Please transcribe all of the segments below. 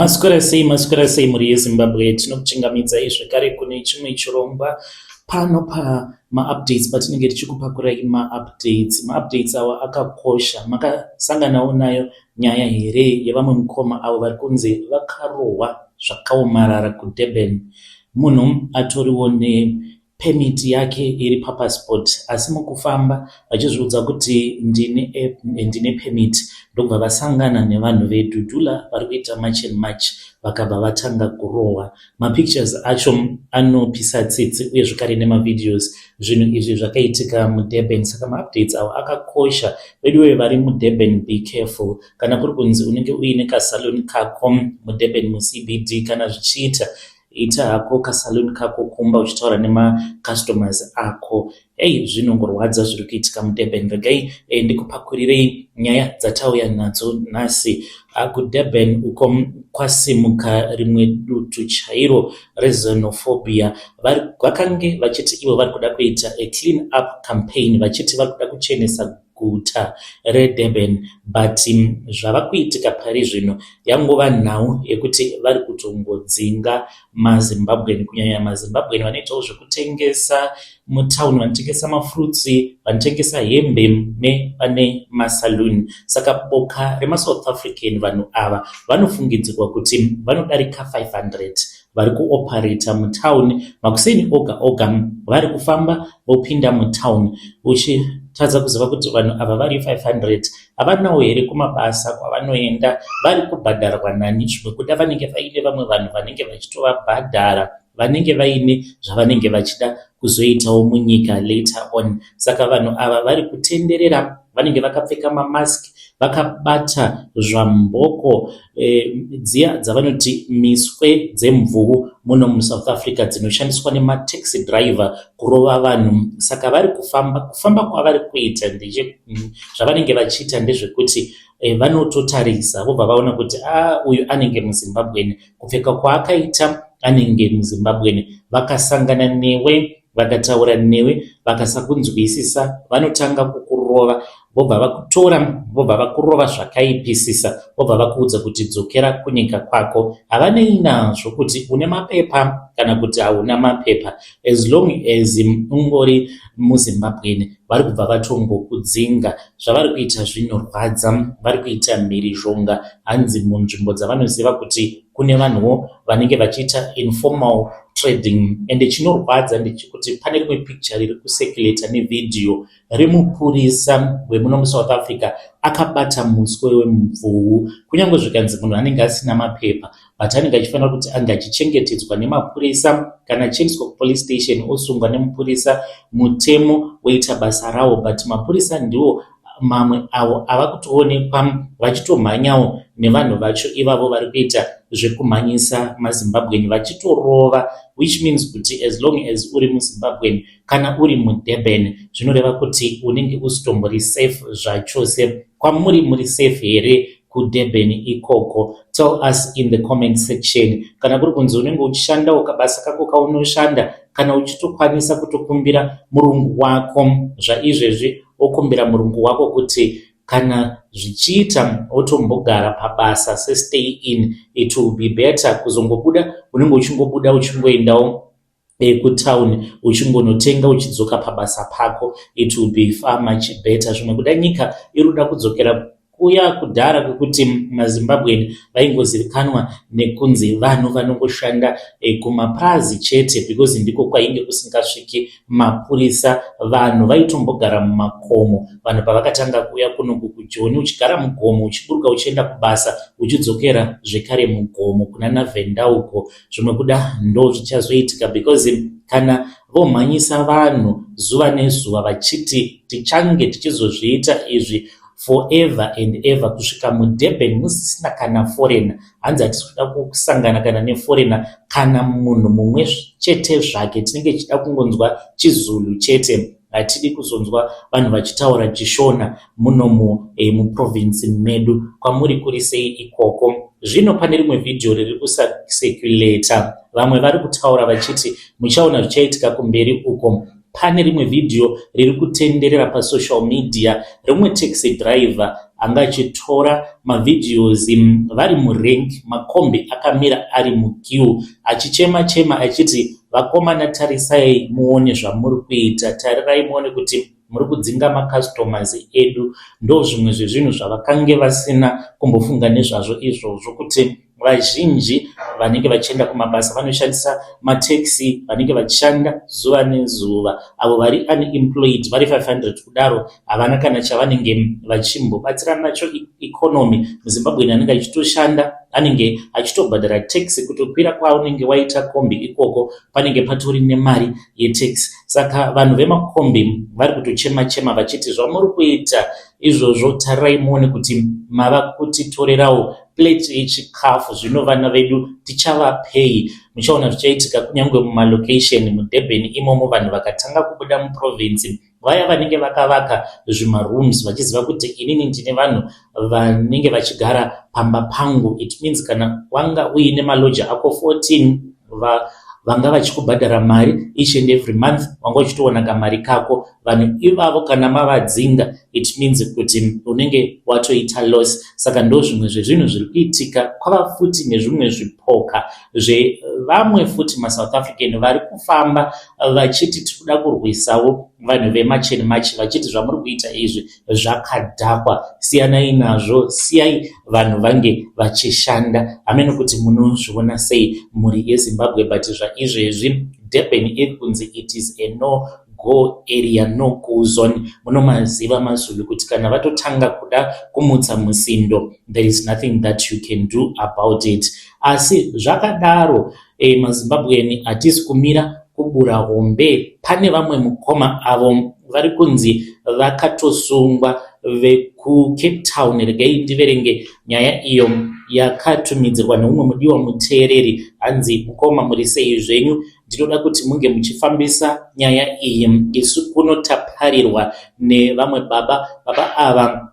Maswera sei muri yeZimbabwe. Tinokuchingamidza zvekare kune chimwe chirongwa pano pama-updates patinenge tichikupakurai ma-updates awa akakosha. Makasanganawo nayo nyaya here yevamwe mukoma avo vari kunzi vakarohwa zvakaomarara kuDurban. Munhu atoriwo nepemiti yake iri papassport, asi mukufamba vachizviudza kuti ndine pemiti, ndobva vasangana nevanhu vedhudhula vari kuita march and march, vakabva vatanga kurohwa. Mapictures acho anopisa tsitsi uye zvakare nemavideos. Zvinhu izvi zvakaitika muDurban, saka maupdates avo akakosha. Veduwe vari muDurban, be careful. Kana kuri kunzi unenge uine kasaloni kako muDurban muCBD, kana zvichiita ita hako kasaloni kako kumba uchitaura nemacustomers ako. Zvinongorwadza zviri kuitika muDurban. Regai ndikupakurirei nyaya dzatauya nadzo nhasi. KuDurban uko kwasimuka rimwe dutu chairo rezenophobia. Vakange vachiti ivo vari kuda kuita a clean up campaign, vachiti vari kuda kuchenesa guta reDurban, but zvava kuitika pari zvino yangova nhau yekuti vari kutongodzinga maZimbabwean, kunyanya maZimbabwean vanoitawo zvekutengesa mutauni, vanotengesa mafrutsi, vanotengesa hembe nevane masaluni. Saka boka remaSouth African vanhu ava vanofungidzirwa kuti vanodarika 500 vari kuoperata mutauni makuseni oga oga, vari kufamba vopinda mutauni. Uchitadza kuziva kuti vanhu ava vari 500 havanawo here kumabasa kwavanoenda, vari kubhadharwa nani, zvimwe kuda vanenge vaine vamwe vanhu vanenge vachitovabhadhara, vanenge vaine zvavanenge vachida kuzoitawo munyika later on. Saka vanhu ava vari kutenderera, vanenge vakapfeka mamask, vakabata zvamboko dziya dzavanoti miswe dzemvuu muno muSouth Africa dzinoshandiswa nemataxi driver kurova vanhu. Saka vari kufamba kwavari kuita zvavanenge vachiita ndezvekuti vanototarisa vobva vaona kuti uyu anenge muZimbabwean, kupfeka kwaakaita anenge muZimbabwean. Vakasangana newe, vakataura newe, vakasakunzwisisa, vanotanga kukurova, vobva vakutora, vobva vakurova zvakaipisisa, vobva vakuudza kuti dzokera kunyika kwako. Havanei nazvo kuti une mapepa kana kuti hauna mapepa, as long as ungori muZimbabwean, vari kubva vatongokudzinga. Zvavari kuita zvinorwadza, vari kuita mhirizhonga. Hanzi munzvimbo dzavanoziva kuti kune vanhuwo vanenge vachiita informal trading, ende chinorwadza ndechekuti pane rimwe picture riri kusekuleta nevideo remupurisa wemuno muSouth Africa akabata muswe wemvuu. Kunyange zvikanzi munhu anenge asina mapepa, but anenge achifanira kuti ange achichengetedzwa nemapurisa, kana achiendeswa kupolice station osungwa nemupurisa, mutemo woita basa rawo. But mapurisa ndiwo mamwe avo ava kutoonekwa vachitomhanyawo nevanhu vacho ivavo vari kuita zvekumhanyisa maZimbabwean, vachitorova, which means kuti as long as uri muZimbabwean kana uri muDurban, zvinoreva kuti unenge usitombori safe zvachose. Kwamuri muri safe here kuDurban ikoko? Tell us in the comment section. Kana kuri kunzi unenge uchishanda ukabasa kako kaunoshanda, kana uchitokwanisa kutokumbira murungu wako zvaizvezvi, okumbira murungu wako kuti kana zvichiita otombogara pabasa stay in, it will be better. Kuzongobuda unenge uchingobuda uchingoendawo kutauni uchingonotenga uchidzoka pabasa pako, it will be far much better. Zvimwe kuda nyika iruda kudzokera kuya kudhara kwekuti maZimbabwean vaingozivikanwa nekunzi vanhu vanongoshanda kumapurazi chete, because ndiko kwainge kusingasviki mapurisa. Vanhu vaitombogara mumakomo, vanhu pavakatanga kuya kunoku kuJoni, uchigara mugomo, uchiburuka uchienda kubasa, uchidzokera zvekare mugomo kuna naVenda uko. Zvimwe kuda ndo zvichazoitika, because kana vomhanyisa vanhu zuva nezuva vachiti tichange tichizozviita izvi forever and ever, kusvika muDurban musisina kana foreigner. Hanzi hatisikuda kusangana kana neforeigner, kana munhu mumwe chete zvake. Tinenge tichida kungonzwa chiZulu chete, hatidi kuzonzwa vanhu vachitaura chiShona muno muprovince medu. Kwamuri kuri sei ikoko? Zvino pane rimwe video riri kusasekuleta, vamwe vari kutaura vachiti muchaona zvichaitika kumberi uko. Pane rimwe video riri kutenderera pasocial media remwe taxi driver anga achitora mavideos vari murank, makombi akamira ari muqueue achichema achiti vakomana tarisai muone zvamuri kuita, tarirai muone kuti muri kudzinga macustomers edu. Ndo zvimwe zvezvinhu zvavakange vasina kumbofunga nezvazvo izvozvo, kuti vazhinji vanenge vachienda kumabasa vanoshandisa mataxi, vanenge vachishanda zuva nezuva, avo vari unemployed vari 500 kudaro havana kana chavanenge vachimbobatsirana nacho economy. muZimbabwe anenge achitoshanda anenge achitobhadhara taxi, kutokwira kwaunenge waita kombi ikoko panenge patori nemari yetaxi. Saka vanhu vemakombi vari kutochema vachiti zvamuri kuita izvozvo tarirai muone kuti mava kutitorerawo plate yechikafu, zvino vana vedu tichavapei. Muchaona zvichaitika kunyange mumalocation muDurban imomo, vanhu vakatanga kubuda muprovince vaya vanenge vakavaka zvimarooms vachiziva kuti inini ndine vanhu vanenge vachigara pamba pangu. It means kana wanga uine maloja ako 14 vanga vachikubhadhara mari each and every month, wanga uchitoona kamari kako. Vanhu ivavo kana mavadzinga, it means kuti unenge watoita loss. Saka ndo zvimwe zvezvinhu zviri kuitika. Kwava futi nezvimwe zvipoka zvevamwe futi maSouth African vari kufamba vachiti tikuda kurwisawo vanhu vemacheni machi, vachiti zvamuri kuita izvi zvakadhakwa, siyanai nazvo, siyai vanhu vange vachishanda. Hamene kuti munozviona sei muri yeZimbabwe, but zvaizvezvi Durban iri kunzi it is a no go area, no go zone. Munomaziva maZulu kuti kana vatotanga kuda kumutsa musindo, there is nothing that you can do about it. Asi zvakadaro maZimbabwean hatisi kumira kubura hombe. Pane vamwe mukoma avo vari kunzi vakatosungwa vekuCape Town. Regai ndiverenge nyaya iyo yakatumidzirwa neumwe mudiwa muteereri, hanzi mukoma muri sei zvenyu, ndinoda kuti munge muchifambisa nyaya iyi, isu kunotaparirwa nevamwe baba ava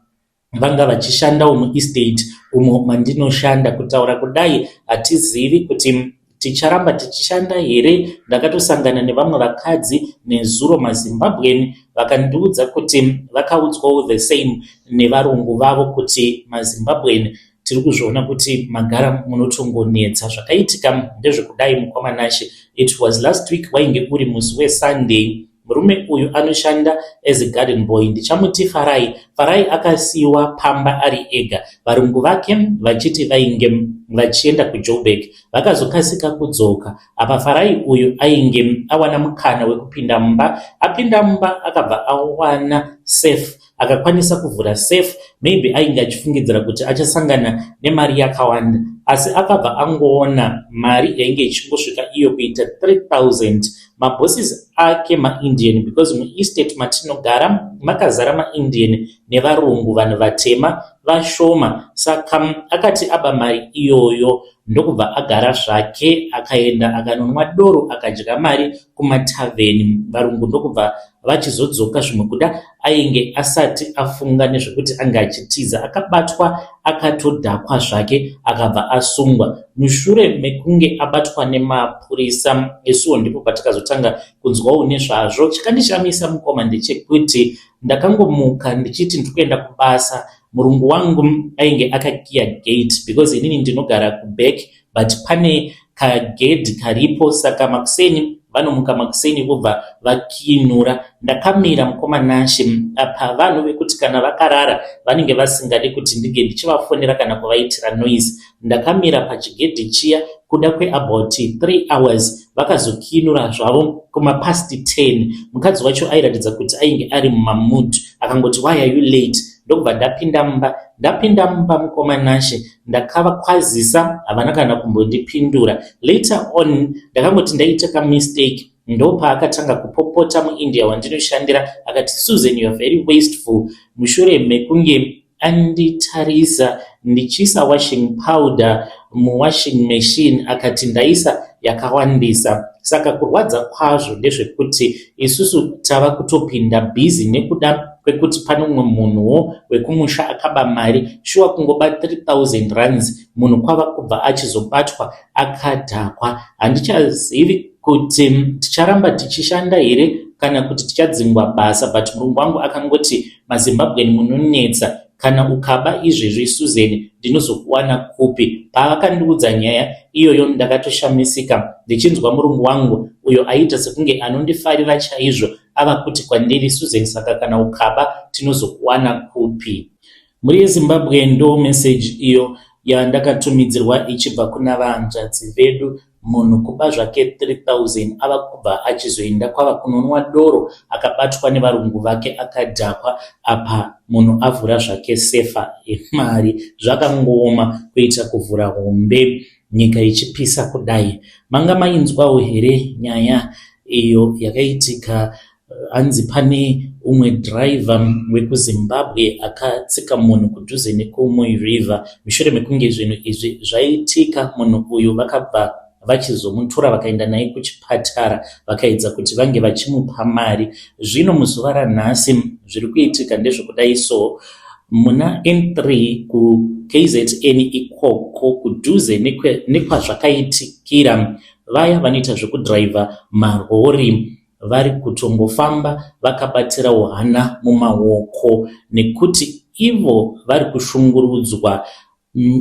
vanga vachishandawo muestate umo mandinoshanda. Kutaura kudai hatizivi kuti ticharamba tichishanda here. Ndakatosangana nevamwe vakadzi nezuro maZimbabwean vakandiudza kuti vakaudzwawo the same nevarungu vavo kuti maZimbabwean tiri kuzviona kuti magara munotongonetsa. Zvakaitika ndezvekudai mukoma Nashe. It was last week, wainge uri musi weSunday. Murume uyu anoshanda as a garden boy, ndichamuti Farai. Farai akasiyiwa pamba ari ega, varungu vake vachiti vainge vachienda kuJoburg, vakazokasika kudzoka. Apa Farai uyu ainge awana mukana wekupinda mumba. Apinda mumba akabva awana safe, akakwanisa kuvhura safe. Maybe ainge achifungidzira kuti achasangana nemari yakawanda, asi akabva angoona mari yainge ichingosvika iyo kuita 3000. Mabosses ake maIndian, because muestate matinogara makazara maIndian nevarungu, vanhu vatema vashoma. Saka akati aba mari iyoyo ndokubva agara zvake, akaenda akanonwa doro, akadya mari kumatavheni. Varungu ndokubva vachizodzoka zvimwe kuda ainge asati afunga nezvekuti anga achitiza. Akabatwa akatodhakwa zvake, akabva asungwa. Mushure mekunge abatwa nemapurisa, isuwo ndipo patakazotanga kunzwawo nezvazvo. Chikandishamisa mukoma ndechekuti ndakangomuka ndichiti ndikuenda kubasa, murungu wangu ainge akakiya gate, because inini ndinogara kuback, but pane kagedhi karipo. Saka makuseni vanomuka makuseni vobva vakinura. Ndakamira mukoma Nashe apa vanhu vekuti kana vakarara vanenge vasingadi kuti ndige ndichivafonera kana kuvaitira noise. Ndakamira pachigedhi chiya kuda kweabout 3 hours, vakazokinura zvavo kumapast 10. Mukadzi wacho airatidza kuti ainge ari mumamood, akangoti why are you late? Ndokubva ndapinda mumba mukoma Nashe, ndakavakwazisa, havana kana kumbondipindura. Later on ndakangoti ndaita kamistake, ndopa akatanga kupopota muIndia wandinoshandira, akati Susan, you are very wasteful. Mushure mekunge anditarisa ndichisa washing powder muwashing machine, akati ndaisa yakawandisa. Saka kurwadza kwazvo ndezvekuti isusu tava kutopinda busy nekuda kwekuti pane umwe munhuwo wekumusha akaba mari, shuwa kungoba 3000 rands, munhu kwava kubva achizobatwa akadhakwa. Handichazivi kuti ticharamba tichishanda here kana kuti tichadzingwa basa, but murungu wangu akangoti maZimbabwean munonetsa. kana ukaba izvezvi Susan ndinozokuwana kupi. Pavakandiudza nyaya iyoyo ndakatoshamisika ndichinzwa murungu wangu uyo aita sekunge anondifarira chaizvo ava kuti kwandiri Susan, saka kana ukaba tinozokuwana kupi. Muri Zimbabwe ndo message iyo yandakatumidzirwa ichibva kuna vahanzvadzi vedu. Munhu kuba zvake 3000 ava kubva achizoenda kwava kunonwa doro akabatwa nevarungu vake akadhakwa. Apa munhu avhura zvake sefa yemari. Zvakangooma kuita kuvhura hombe nyika ichipisa kudai. Manga mainzwawo here nyaya iyo yakaitika? Hanzi pane umwe driver wekuZimbabwe akatsika munhu kudhuze nekumwe river. Mushure mekunge zvinhu izvi zvaitika, munhu uyu vakabva vachizomutora vakaenda naye kuchipatara vakaedza kuti vange vachimupa mari. Zvino muzuva ranhasi zviri kuitika ndezvekudai. So muna N3 ku KZN ikoko kudhuze nekwazvakaitikira, vaya vanoita zvekudhiraivha marori vari kutongofamba vakabatira hana mumaoko nekuti ivo vari kushungurudzwa.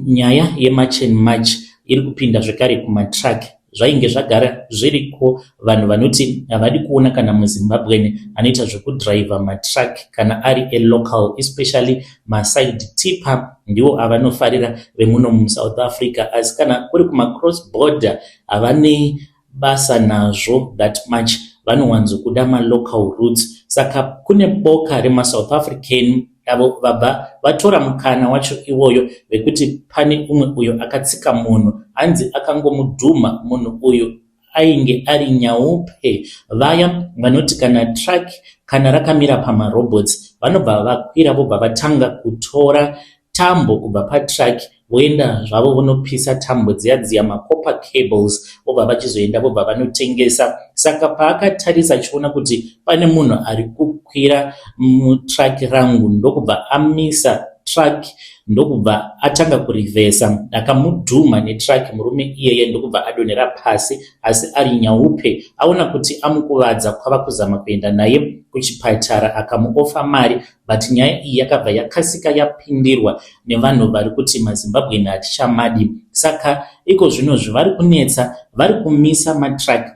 Nyaya yeMarch and March iri kupinda zvekare kumatraki. Zvainge zvagara zviriko vanhu vanoti havadi kuona kana muZimbabwe anoita zvekudhiraivha matraki kana ari local, especially maside tipper ndiwo avanofarira vemuno muSouth Africa. Asi kana kuri kuma-cross border havane basa nazvo that much, vanowanzokuda ma-local roots. Saka kune boka rema-South African avo vabva vatora mukana wacho iwoyo wekuti pane umwe uyo akatsika munhu, hanzi akangomudhuma munhu uyo ainge ari nyaupe. Vaya vanoti kana truck kana rakamira pamarobots vanobva vakwira vobva vatanga kutora tambo kubva patrack voenda zvavo vonopisa tambo dziya makopa cables vobva vachizoenda vobva vanotengesa. Saka paakatarisa achiona kuti pane munhu ari kukwira mutrack rangu ndokubva amisa track ndokubva atanga kurivhesa akamudhuma netrack. Murume iyeye ndokubva adonhera pasi, asi ari nyaupe aona kuti amukuvadza kwava kuzama kuenda naye kuchipatara akamuofa mari. But nyaya iyi yakabva yakasika yapindirwa nevanhu vari kuti maZimbabwe hatichamadi. Saka iko zvino zvavari kunetsa, vari kumisa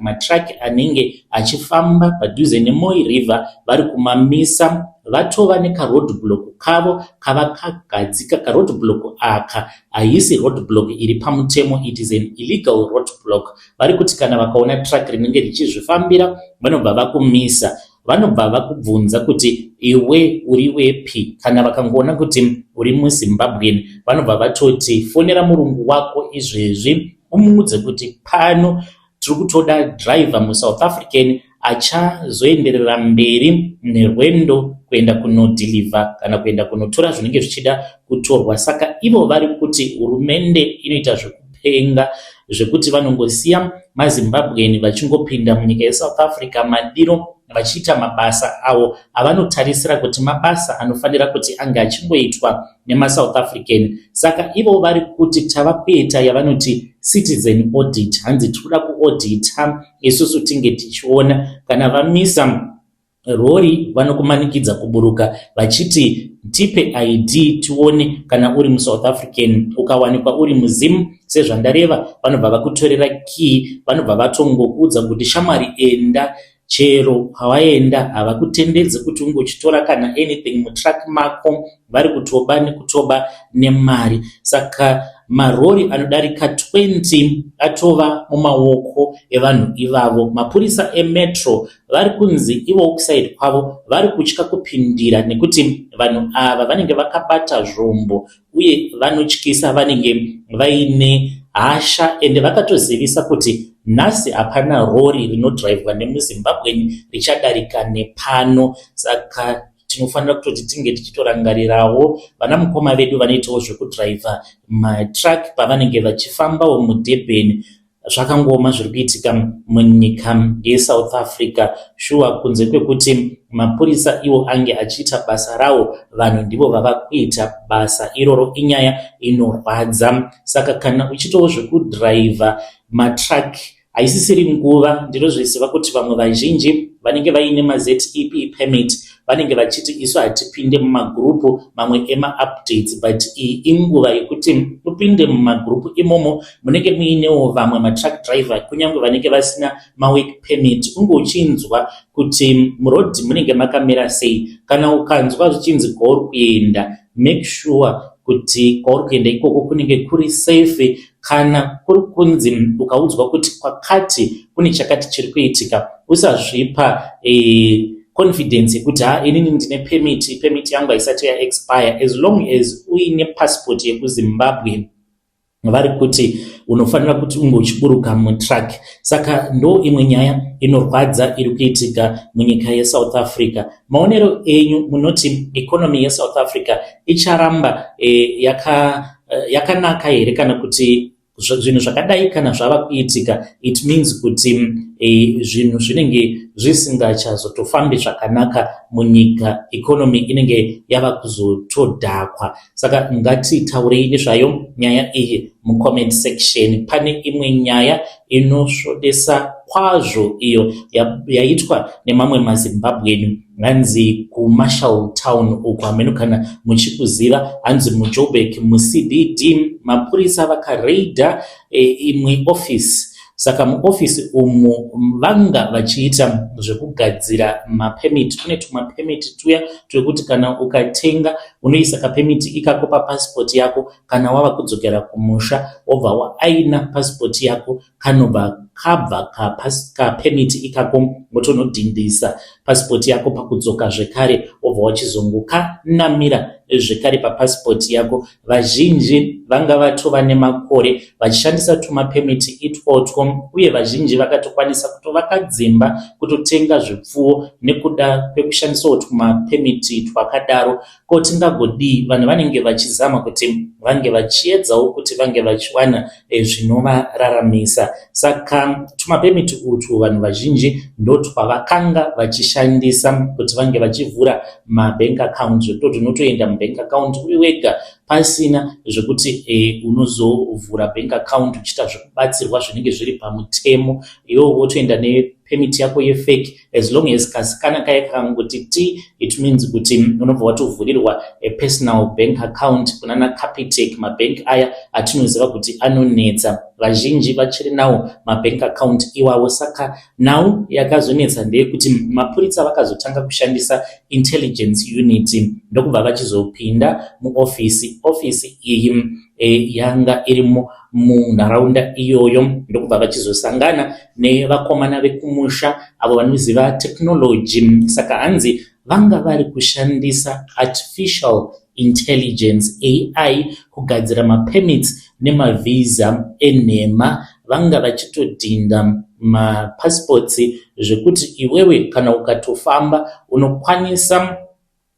matrack anenge achifamba padhuze neMoi River, vari kumamisa vatova nekaroadblock kavo kavakagadzika. Karoadblock aka haisi roadblock iri pamutemo, it is an illegal roadblock. Vari kuti kana vakaona track rinenge richizvifambira vanobva vakumisa, vanobva vakubvunza kuti iwe uri wepi. Kana vakangoona kuti uri muZimbabwe vanobva vatoti fonera murungu wako izvezvi umuudze kuti pano tiri kutoda driver muSouth African achazoenderera mberi nerwendo kuenda kunodhilivha kana kuenda kunotora zvinenge zvichida kutorwa. Saka ivo vari kuti hurumende inoita zvekupenga zvekuti vanongosiya maZimbabwe vachingopinda munyika yeSouth Africa madiro vachiita mabasa avo avanotarisira kuti mabasa anofanira kuti ange achingoitwa nemaSouth African. Saka ivo vari kuti tava kuita yavanoti citizen audit. Hanzi tikuda kuaudita isusu tinge tichiona kana vamisa rori vanokumanikidza kuburuka vachiti tipe ID tione kana uri muSouth African. Ukawanikwa uri muZim sezvandareva vanobva vakutorera key, vanobva vatongokuudza kuti shamwari enda. Chero pawaenda havakutendedze kuti unge uchitora kana anything mutrack mako, vari kutoba nekutoba nemari. Saka marori anodarika 20 atova mumaoko evanhu ivavo. Mapurisa emetro vari kunzi ivo kuside kwavo vari kutya kupindira nekuti vanhu ava vanenge vakabata zvombo uye vanotyisa, vanenge vaine hasha ende vakatozivisa kuti nhasi hapana rori rinodhiraivhwa nemuZimbabwe richadarika nepano. Saka tinofanira kutoti tinge tichitorangarirawo vana mukoma vedu vanoitawo zvekudhiraivha matrack pavanenge vachifambawo muDurban. Zvakangoma zviri kuitika munyika yeSouth Africa. Shuwa kunze kwekuti mapurisa iwo ange achiita basa rawo, vanhu ndivo vava kuita basa iroro. Inyaya inorwadza. Saka kana uchitawo zvekudhiraivha matrack haisisiri nguva. Ndinozviziva kuti vamwe vazhinji vanenge vaine maZEP permit vanenge vachiti isu hatipinde mumagrupu mamwe ema-updates, but iyi inguva yekuti upinde mumagrupu imomo munenge muinewo vamwe matruck driver kunyange vanenge vasina mawork permit, unge uchinzwa kuti murodhi munenge makamira sei. Kana ukanzwa zvichinzi kwauri kuenda, make sure kuti kwauri kuenda ikoko kunenge kuri safe. Kana kuri kunzi ukaudzwa kuti kwakati kune chakati chiri kuitika, usazvipa confidence yekuti inini ndine permit yangu haisati expire. As long as uine passport yekuZimbabwe vari kuti unofanira kuti unge uchiburuka mutrack. Saka ndo imwe nyaya inorwadza iri kuitika munyika yeSouth Africa. Maonero enyu munoti economy yeSouth Africa icharamba yakanaka here, kana kuti zvinhu zvakadai kana zvava kuitika, it means kuti zvinhu zvinenge zvisingachazotofambi zvakanaka munyika, economy inenge yava kuzotodhakwa. Saka ngatitaurei nezvayo nyaya iyi mucomment section. Pane imwe nyaya inosvodesa kwazvo iyo yaitwa nemamwe maZimbabwean, hanzi kuMarshall Town uko hameno kana muchikuziva, hanzi muJoburg muCBD mapurisa vakareidha imwe office. Saka muofisi umu vanga vachiita zvekugadzira mapemiti. Kune tumapemiti tuya twekuti kana ukatenga unoisa kapemiti ikako papasipoti yako, kana wava kudzokera kumusha wobva waaina pasipoti yako kanobva kabva kapemiti ikako motonodhindisa pasipoti yako pakudzoka zvekare wobva wachizongokanamira zvekare papasipoti yako. Vazhinji vanga vatova nemakore vachishandisa tumapemiti itwotwo, uye vazhinji vakatokwanisa kutovaka dzimba, kutotenga zvipfuwo nekuda kwekushandisawo tumapemiti twakadaro. Ko tingagodii, vanhu vanenge vachizama kuti vange vachiedzawo kuti vange vachiwana zvinovararamisa. Saka tumapemiti utwu vanhu vazhinji ndo twavakanga vachishandisa kuti vange vachivhura mabank account, zvekuti unotoenda mubank account uri wega pasina zvekuti unozovhura bank account uchiita zvekubatsirwa zvinenge zviri pamutemo. Iwe wotoenda nepemiti yako yefake, as long as kasikana kaya kakangoti t, it means kuti unobva watovhurirwa personal bank account kunana Capitec, mabank aya atinoziva kuti anonetsa. Vazhinji vachiri nawo mabank account iwawo. Saka nhau yakazonetsa ndeyekuti mapurisa vakazotanga kushandisa intelligence unit ndokubva vachizopinda muofisi. Ofisi iyi yanga irimo munharaunda iyoyo, ndokubva vachizosangana nevakomana vekumusha avo vanoziva technology. Saka hanzi vanga vari kushandisa artificial intelligence AI kugadzira mapemits nemavisa enhema. Vanga vachitodhinda mapassports zvekuti iwewe kana ukatofamba unokwanisa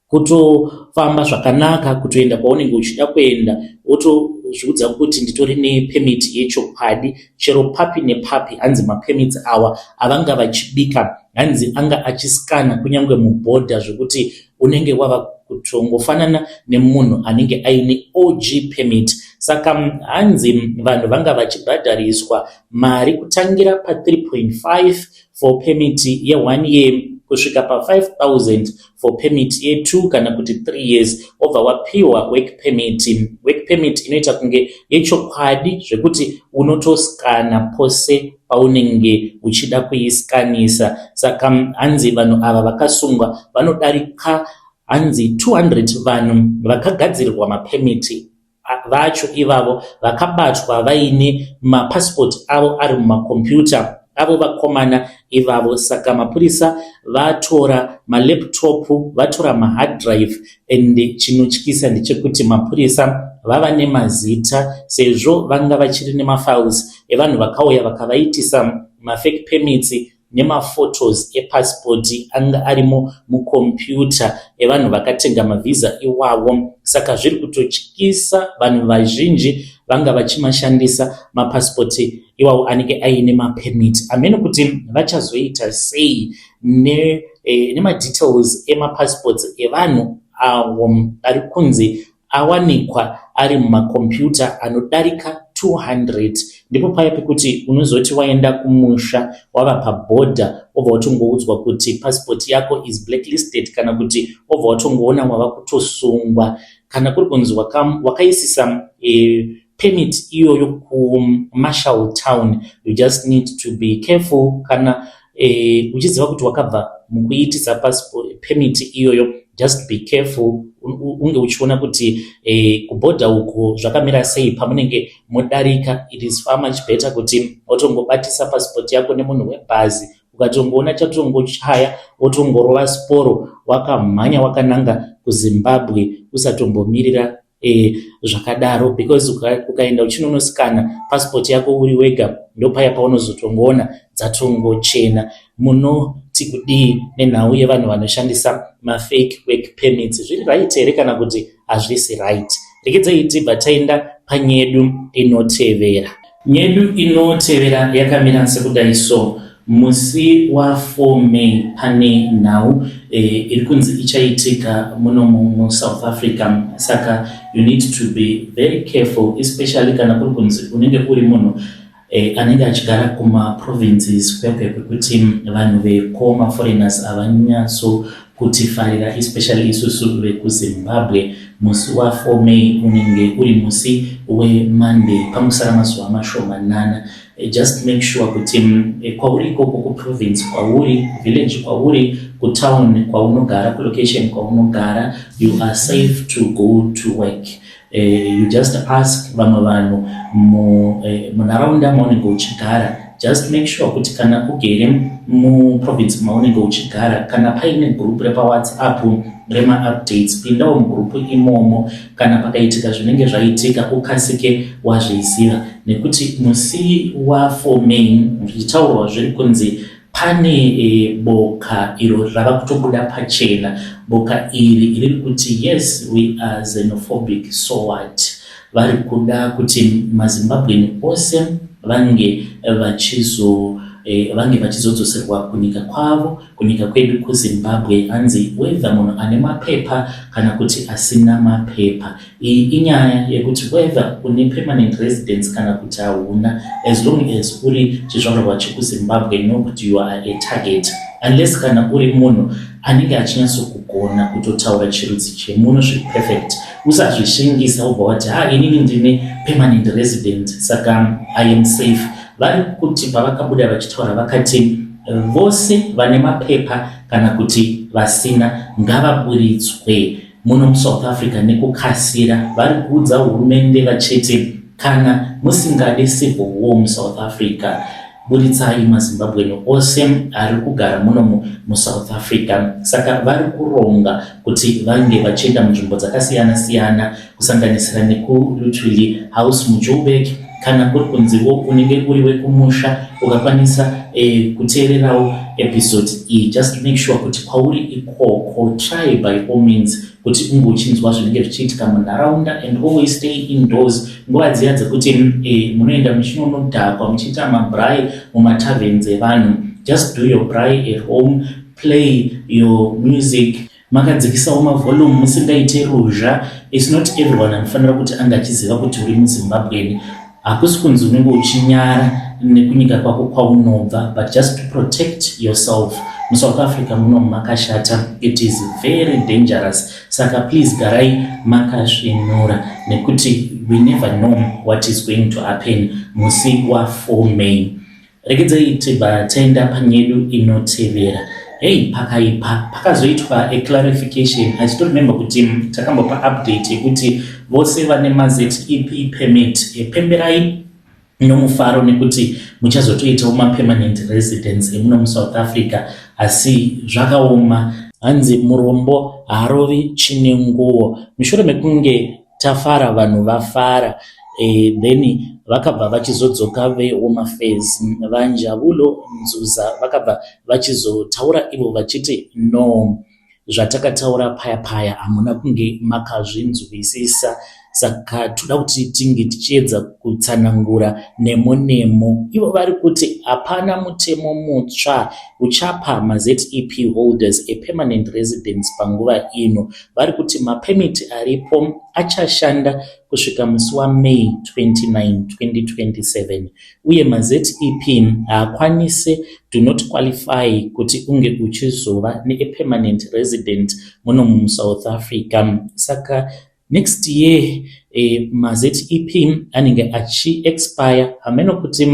kutofamba zvakanaka, kutoenda kwaunenge uchida kuenda, wotozviudza kuti nditori nepemiti yechokwadi. Chero papi nepapi, hanzi mapemits awa avanga vachibika, hanzi anga achiskana kunyange mubhodha, zvekuti unenge wava kutongofanana nemunhu anenge aine OG permit. Saka hanzi vanhu vanga vachibhadhariswa mari kutangira pa 3.5 for permit ye1 year kusvika pa 5,000 for permit ye2 kana kuti 3 years obva wapiwa work permit. Work permit inoita kunge yechokwadi zvekuti unotoskana pose paunenge uchida kuiskanisa. Saka hanzi vanhu ava vakasungwa vanodarika hanzi 200 vanhu vakagadzirirwa mapemiti vacho ivavo, vakabatwa vaine mapassport avo ari mumakombiyuta avo vakomana ivavo. Saka mapurisa vatora malaptop, vatora mahard drive, and chinotyisa ndechekuti mapurisa vava nemazita, sezvo vanga vachiri nemafiles evanhu vakauya vakavaitisa mafake permits nemaphotos epassport anga arimo mukombiyuta evanhu vakatenga mavisa iwawo. Saka zviri kutotyisa, vanhu vazhinji vanga vachimashandisa mapassport iwawo anenge aine mapemit. Ameno kuti vachazoita sei nemadetails emapassports evanhu avo ari kunzi awanikwa ari mumakombiyuta anodarika 200. ndipo paya pekuti unozoti waenda kumusha wava pabhodha obva watongoudzwa kuti passport yako is blacklisted, kana kuti obva watongoona wava kutosungwa, kana kuri kunzi wakaisisa permit iyoyo kuMarshall Town. You just need to be careful kana uchiziva kuti wakabva mukuitisa passport permit iyoyo, just be careful, unge uchiona kuti kubhodha uko zvakamira sei pamunenge modarika. It is far much better kuti watongobatisa passport yako nemunhu webhazi, ukatongoona chatongochaya wotongorova sporo wakamhanya wakananga kuZimbabwe usatombomirira zvakadaro, because ukaenda uchinonosikana passport yako uri wega ndopaya paunozotongoona dzatongochena. Munoti kudii nenhau yevanhu vanoshandisa mafake work permits? Zviri right here kana kuti hazvisi right? Regedzai tibva taenda panyedu inotevera. Nyedu inotevera yakamira sekudai so. Musi wa 4 May pane nhau iri kunzi ichaitika muno muSouth Africa, saka you need to be very careful, especially kana kuri kunzi unenge uri munhu anenge achigara kuma provinces kwekuti vanhu vekoma foreigners avanyatso kutifarira, especially isusu vekuZimbabwe. Musi wa 4 May unenge uri musi weMonday, pamusara mazuva mashomanana. Just make sure kuti kwauri ikoko kuprovince kwauri, village kwauri, kutown kwaunogara, kulocation kwaunogara, you are safe to go to work. You just ask vamwe vanhu munharaunda maunenge uchigara, just make sure kuti kana ugere muprovince maunenge uchigara, kana paine group repaWhatsApp rema-updates, pindawo mugrupu imomo, kana pakaitika zvinenge zvaitika ukasike wazviziva, nekuti musi wa 4 May zvichitaurwa zviri kunzi pane boka iro rava kutobuda pachena. Boka iri riri kuti yes, we are xenophobic, so what? Vari kuda kuti maZimbabwean ose vange vachizodzoserwa kunyika kwavo, kunyika kwedu kuZimbabwe. Anzi whether munhu ane mapepa kana kuti asina mapepa. Iyi inyaya yekuti whether une permanent residence kana kuti hauna, as long as uri chizvarwa chekuZimbabwe, know kuti you are a target, unless kana uri munhu anenge achinyatsokugona kutotaura chirudzi chemuno zviri perfect. Usazvishingisa ubva wati inini ndine permanent resident saka I am safe. Vari kuti pavakabuda vachitaura vakati vose vane mapepa kana kuti vasina ngavaburitswe muno muSouth Africa nekukasira. Vari kuudza hurumende vachiti kana musingade civil war muSouth Africa, buritsai maZimbabwean ose ari kugara muno muSouth Africa. Saka vari kuronga kuti vange vachienda munzvimbo dzakasiyana siyana, kusanganisira nekulutwili house muJoburg, kana kuri kunziwo unenge uri wekumusha ukakwanisa kuteererawo episode iyi. Just make sure kuti kwauri ikoko, try by all means kuti unge uchinzwa zvinenge zvichiitika munharaunda, and always stay indoors. Nguva dziya dzekuti munoenda muchinonodhakwa muchiita mabrai mumataverns evanhu, just do your brai at home, play your music, makadzikisawo mavolume musingaite ruzha. It's not everyone anofanira kuti anga achiziva kuti uri muZimbabwean. Hakusi kunzi unenge uchinyara nekunyika kwako kwaunobva, but just to protect yourself. MuSouth Africa muno makashata, it is very dangerous. Saka please garai makasvinura, nekuti we never know what is going to happen musi wa 4 May. Regedzai tibva taenda panyedu inotevera. Pakaipa pakazoitwa a clarification. I still remember kuti takambopa update yekuti vose vane maZEP permit pemberai nomufaro, nekuti muchazotoitawo mapermanent residence emuno muSouth Africa. Asi zvakaoma. Hanzi murombo harovi chine nguo. Mushure mekunge tafara vanhu vafara, then vakabva vachizodzoka veHome Affairs, vaNjabulo Nzuza vakabva vachizotaura ivo vachiti no, zvatakataura paya paya hamuna kunge makazvinzwisisa. saka toda kuti tinge tichiedza kutsanangura nemo. Ivo vari kuti hapana mutemo mutsva uchapa maZEP holders a permanent residence panguva ino. Vari kuti mapemiti aripo achashanda kusvika musi waMay 29, 2027 uye maZEP haakwanise do not qualify kuti unge uchizova ne-permanent resident muno muSouth Africa. Saka next year maZEP anenge achi-expire, hameno kuti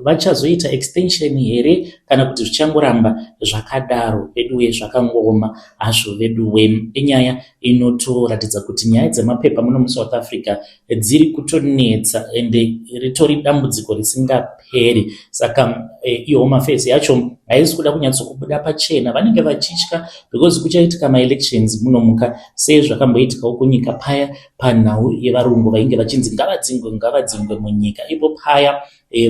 vachazoita extension here kana kuti zvichangoramba zvakadaro veduwe zvakangoma hazvo veduwe. Inyaya inotoratidza kuti nyaya dzemapepa muno muSouth Africa dziri kutonetsa ende ritori dambudziko risingaperi. Saka iHome Affairs yacho haisi kuda kunyatsokubuda pachena, vanenge vachitya because kuchaitika ma-elections muno muka sezvakamboitikawo kunyika paya panhau yevarungu vainge vachinzi ngavadzingwe munyika. Ipo paya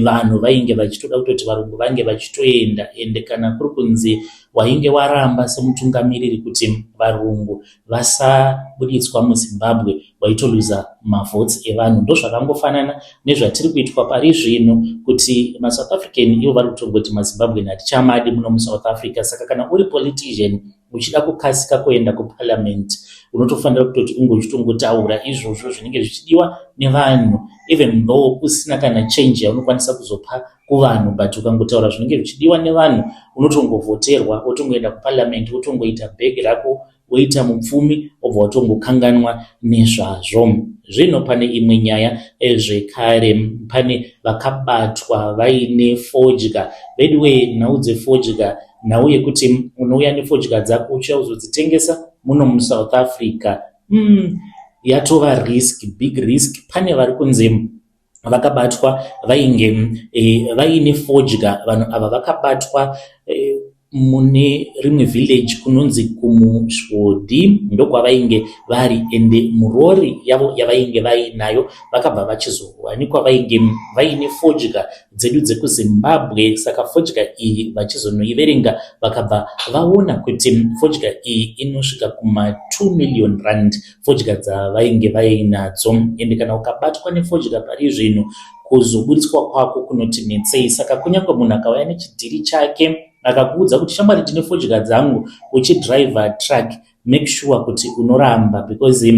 vanhu vainge vachitoda kutoti varungu vange vachitoenda, ende kana kuri kunzi wainge waramba semutungamiriri kuti varungu vasabuditswa muZimbabwe waitoluza mavhotsi evanhu. Ndo zvakangofanana nezvatiri kuitwa pari zvino kuti maSouth African ivo vari kutongoti maZimbabwe hatichamadi muno muSouth Africa. Saka kana uri politician uchida kukasika kuenda kuparliament unotofanira kutoti unge uchitongotaura izvozvo zvinenge zvichidiwa nevanhu, even though usina kana change yaunokwanisa kuzopa kuvanhu, but ukangotaura zvinenge zvichidiwa nevanhu unotongovhoterwa, wotongoenda kuparliament, wotongoita bhegi rako, woita mupfumi, obva watongokanganwa nezvazvo. Zvino pane imwe nyaya zvekare, pane vakabatwa vaine fodya. Bedwe nhau dzefodya, nhau yekuti unouya nefodya dzako uchazodzitengesa muno muSouth Africa yatova risk, big risk. Pane vari kunzi vakabatwa vaine fodya. Vanhu ava vakabatwa mune rimwe village kunonzi kuMushwodi, ndokwavainge vari, ende murori yavo yavainge vainayo vakabva vachizowanikwa vaine fodya dzedu dzekuZimbabwe. Saka fodya iyi vachizonoiverenga vakabva vaona kuti fodya iyi inosvika kuma2 million rand, fodya dzavainge vainadzo. Ende kana ukabatwa nefodya pari zvino kuzobuditswa kwako kunotinetsei. Saka kunyange munhu akauya nechidhiri chake akakuudza kuti shamwari ndine fodya dzangu uchidriver truck, make sure kuti unoramba because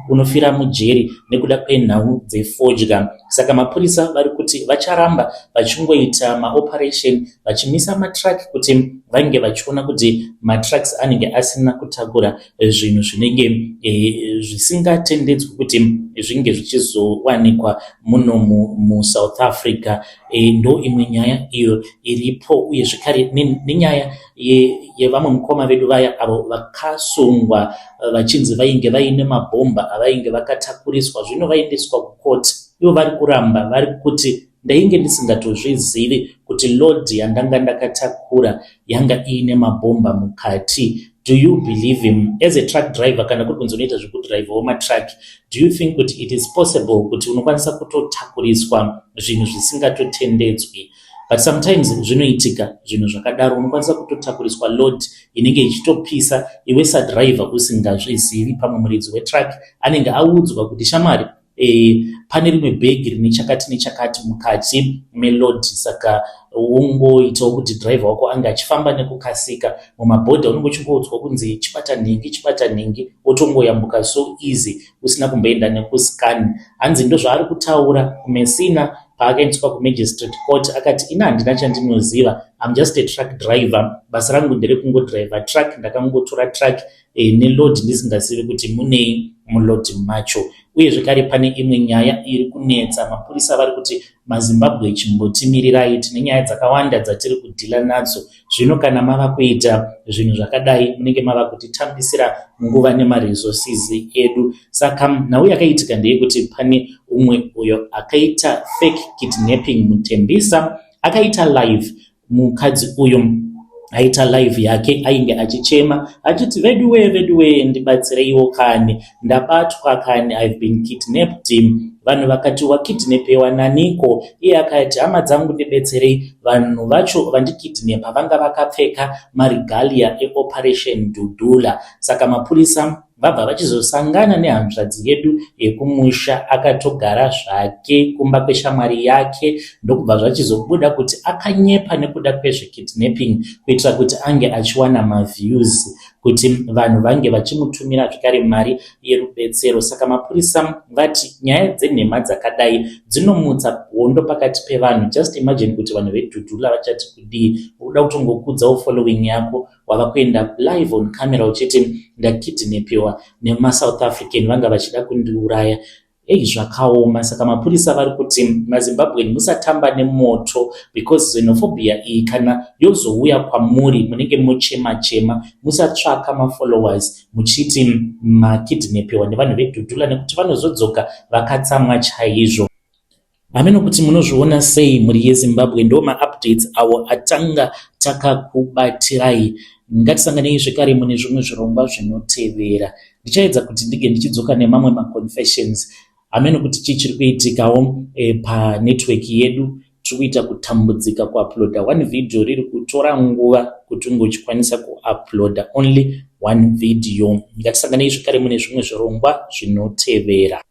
unofira mujeri nekuda kwenhau dzefodya. Saka mapurisa vari kuti vacharamba vachingoita maoperation vachimisa matruck kuti vange vachiona kuti matrucks anenge asina kutakura zvinhu zvinenge zvisingatendedzwi kuti zvinge zvichizowanikwa muno muSouth Africa. Ndo imwe nyaya iyo iripo, uye zvekare nenyaya yevamwe mukoma vedu vaya avo vakasungwa vachinzi vainge vaine mabhomba avainge vakatakuriswa, zvino vaendeswa kukoti. Ivo vari kuramba vari kuti ndainge ndisingatozvizivi kuti load yandanga ndakatakura yanga iine mabhomba mukati. Do you believe him as a truck driver? Kana kuri kunzonoita zvekudrive matruck, do you think kuti it is possible kuti unokwanisa kutotakuriswa zvinhu zvisingatotendedzwi? But sometimes zvinoitika zvinhu zvakadaro, unokwanisa kutotakuriswa load inenge ichitopisa iwe sadriver usingazvizivi. Pamwe muridzi wetruck anenge audzwa kuti shamwari pane rimwe bhegi rine chakati nechakati mukati melodi. Saka ungoitawo kuti driver wako anga achifamba nekukasika. Mumabhodha unenge uchingoudzwa kunzi chibata nhingi, wotongoyambuka so easy usina kumboenda nekuscan. Hanzi ndo zvaari kutaura kuMessina paakaendeswa kuMagistrate Court, akati ina handina chandinoziva, I'm just a truck driver, basa rangu ndere kungodriver truck, ndakangotora truck neload ndisingazivi kuti munei mulodi macho. Uye zvekare pane imwe nyaya iri kunetsa, mapurisa vari kuti maZimbabwe chimbotimirirai, tine nyaya dzakawanda dzatiri kudhila nadzo. Zvino kana mava kuita zvinhu zvakadai munenge mava kutitambisira nguva nemaresources edu. Saka nhau yakaitika ndeyekuti pane umwe uyo akaita fake kidnapping muTembisa, akaita live. Mukadzi uyo aita live yake ainge achichema achiti veduwe ndibatsireiwo kani, ndabatwa kani, I've been kidnapped. Vanhu vakati wakidnapewa naniko? Iye akati hama dzangu ndibetserei, vanhu vacho vandikidnapa vanga vakapfeka marigalia eoperation Dudula. Saka mapurisa vabva vachizosangana nehanzvadzi yedu yekumusha akatogara zvake kumba kweshamwari yake, ndokubva zvachizobuda kuti akanyepa nekuda kwezvekidnapping kuitira kuti ange achiwana maviews, kuti vanhu vange vachimutumira zvakare mari yerubetsero. Saka mapurisa vati nyaya dzenhema dzakadai dzinomutsa hondo pakati pevanhu. Just imagine kuti vanhu veDhudhula vachati kudii, uda kutongokudzawo following yako, wava kuenda live on camera uchiti ndakidnapiwa nemaSouth African vanga vachida kundiuraya. Zvakaoma. Saka mapurisa vari kuti maZimbabwean musatamba nemoto, because xenophobia iyi kana yozouya kwamuri munenge muchema musatsvaka mafollowers muchiti makidnapiwa nevanhu veDhudhula, nekuti vanozodzoka vakatsamwa chaizvo. Hameno kuti munozviona sei muri yeZimbabwe. Ndo maupdates awo atanga takakubatirai. Ngatisanganei zvekare mune zvimwe zvirongwa zvinotevera. Ndichaedza kuti ndige ndichidzoka nemamwe maconfessions. Hameno kuti chichiri kuitikawo panetwork yedu. Tikuita kutambudzika kuuploada one video riri kutora nguva kuti unge uchikwanisa kuuploada only one video. Ngatisanganei zvekare mune zvimwe zvirongwa zvinotevera.